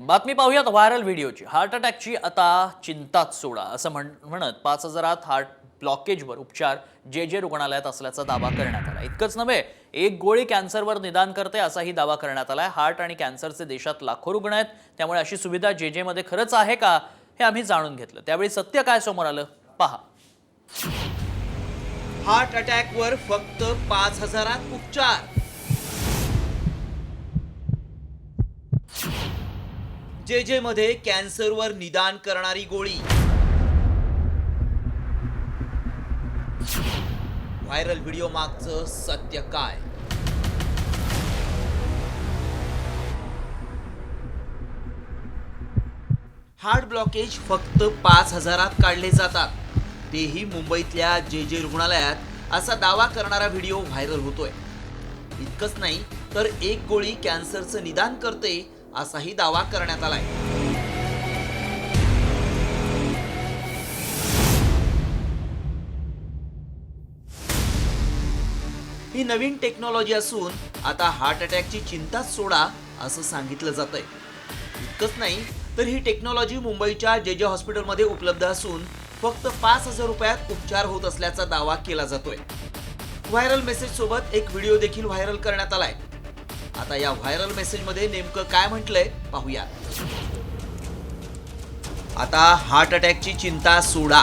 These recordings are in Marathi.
बातमी पाहूयात व्हायरल व्हिडिओची। हार्ट अटॅकची आता चिंताच सोडा असं म्हणत 5,000 हार्ट ब्लॉकेजवर उपचार जे रुग्णालयात असल्याचा दावा करण्यात आला। इतकंच नव्हे, एक गोळी कॅन्सरवर निदान करते असाही दावा करण्यात आलाय। हार्ट आणि कॅन्सरचे देशात लाखो रुग्ण आहेत, त्यामुळे अशी सुविधा जे मध्ये खरंच आहे का हे आम्ही जाणून घेतलं। त्यावेळी सत्य काय समोर आलं पहा। हार्ट अटॅकवर फक्त 5,000 उपचार। जे मध्ये कॅन्सरवर निदान करणारी गोळी। व्हायरल व्हिडिओ मागचं सत्य काय? हार्ट ब्लॉकेज फक्त 5,000 काढले जातात, तेही मुंबईतल्या जे रुग्णालयात असा दावा करणारा व्हिडिओ व्हायरल होतोय। इतकंच नाही तर एक गोळी कॅन्सरचं निदान करते असाही दावा करण्यात आलाय। ही नवीन टेक्नॉलॉजी असून आता हार्ट अटॅकची चिंताच सोडा असं सांगितलं जातंय। इतकंच नाही तर ही टेक्नॉलॉजी मुंबईच्या जे हॉस्पिटलमध्ये उपलब्ध असून फक्त 5,000 रुपयात उपचार होत असल्याचा दावा केला जातोय। व्हायरल मेसेज सोबत एक व्हिडिओ देखील व्हायरल करण्यात आलाय। आता या व्हायरल मेसेज मध्ये नेमकं काय म्हटलंय पाहूया। आता हार्ट अटॅकची चिंता सोडा।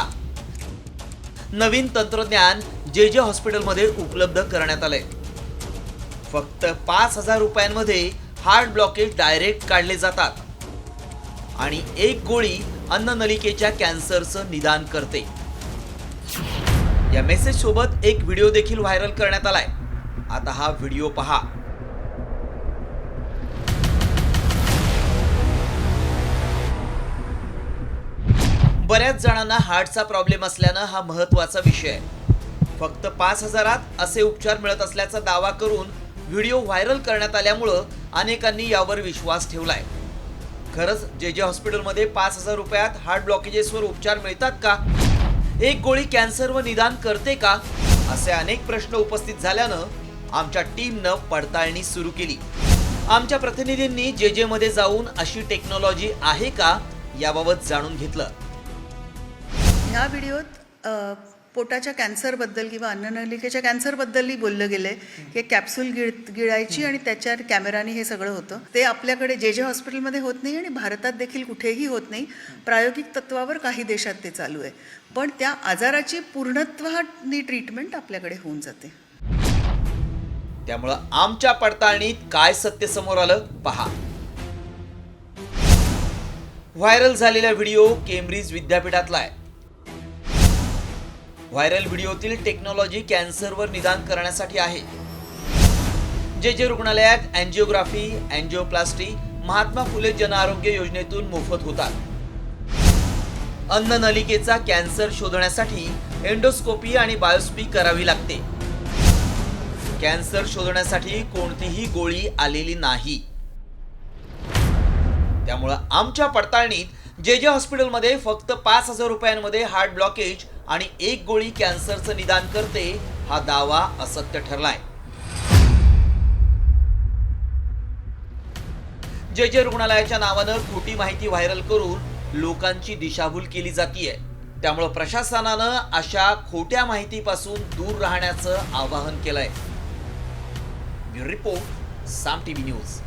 नवीन तंत्रज्ञान जे हॉस्पिटलमध्ये उपलब्ध करण्यात आलंय। फक्त 5,000 रुपयांमध्ये हार्ट ब्लॉकेज डायरेक्ट काढले जातात आणि एक गोळी अन्ननलिकेच्या कॅन्सरचं निदान करते। या मेसेज सोबत एक व्हिडिओ देखील व्हायरल करण्यात आलाय। आता हा व्हिडिओ पहा। बऱ्याच जणांना हार्टचा प्रॉब्लेम असल्यानं हा महत्त्वाचा विषय आहे। फक्त 5,000 असे उपचार मिळत असल्याचा दावा करून व्हिडिओ व्हायरल करण्यात आल्यामुळं अनेकांनी यावर विश्वास ठेवलाय। खरंच जे हॉस्पिटलमध्ये 5,000 रुपयात हार्ट ब्लॉकेजेसवर उपचार मिळतात का? एक गोळी कॅन्सरवर निदान करते का? असे अनेक प्रश्न उपस्थित झाल्यानं आमच्या टीमनं पडताळणी सुरू केली। आमच्या प्रतिनिधींनी जे मध्ये जाऊन अशी टेक्नॉलॉजी आहे का याबाबत जाणून घेतलं। ह्या व्हिडिओत पोटाच्या कॅन्सरबद्दल किंवा अन्ननलिकेच्या कॅन्सरबद्दलही बोललं गेलं आहे की कॅप्सूल गिळायची आणि त्याच्यावर कॅमेराने हे सगळं होतं। ते आपल्याकडे जे हॉस्पिटलमध्ये होत नाही आणि भारतात देखील कुठेही होत नाही। प्रायोगिक तत्वावर काही देशात ते चालू आहे, पण त्या आजाराची पूर्णत्वाने ट्रीटमेंट आपल्याकडे होऊन जाते। त्यामुळं आमच्या पडताळणीत काय सत्य समोर आलं पहा। व्हायरल झालेला व्हिडिओ केम्ब्रिज विद्यापीठातला आहे। व्हायरल व्हिडिओतील टेक्नॉलॉजी कॅन्सरवर निदान करण्यासाठी आहे। जे रुग्णालयात अँजिओग्राफी, अँजिओप्लास्टी महात्मा फुले जन आरोग्य योजनेतून मोफत होतात। अन्ननलिकेचा कॅन्सर शोधण्यासाठी एंडोस्कोपी आणि बायोप्सी करावी लागते। कॅन्सर शोधण्यासाठी कोणतीही गोळी आलेली नाही। त्यामुळे आमच्या पडताळणीत जे हॉस्पिटलमध्ये फक्त 5,000 रुपयांमध्ये हार्ट ब्लॉकेज आणि एक गोळी कॅन्सरचं निदान करते हा दावा असत्य ठरलाय। जे रुग्णालयाच्या नावानं खोटी माहिती व्हायरल करून लोकांची दिशाभूल केली जातीये। त्यामुळे प्रशासनानं अशा खोट्या माहितीपासून दूर राहण्याचं आवाहन केलंय। ब्युरो रिपोर्ट, साम टीव्ही न्यूज।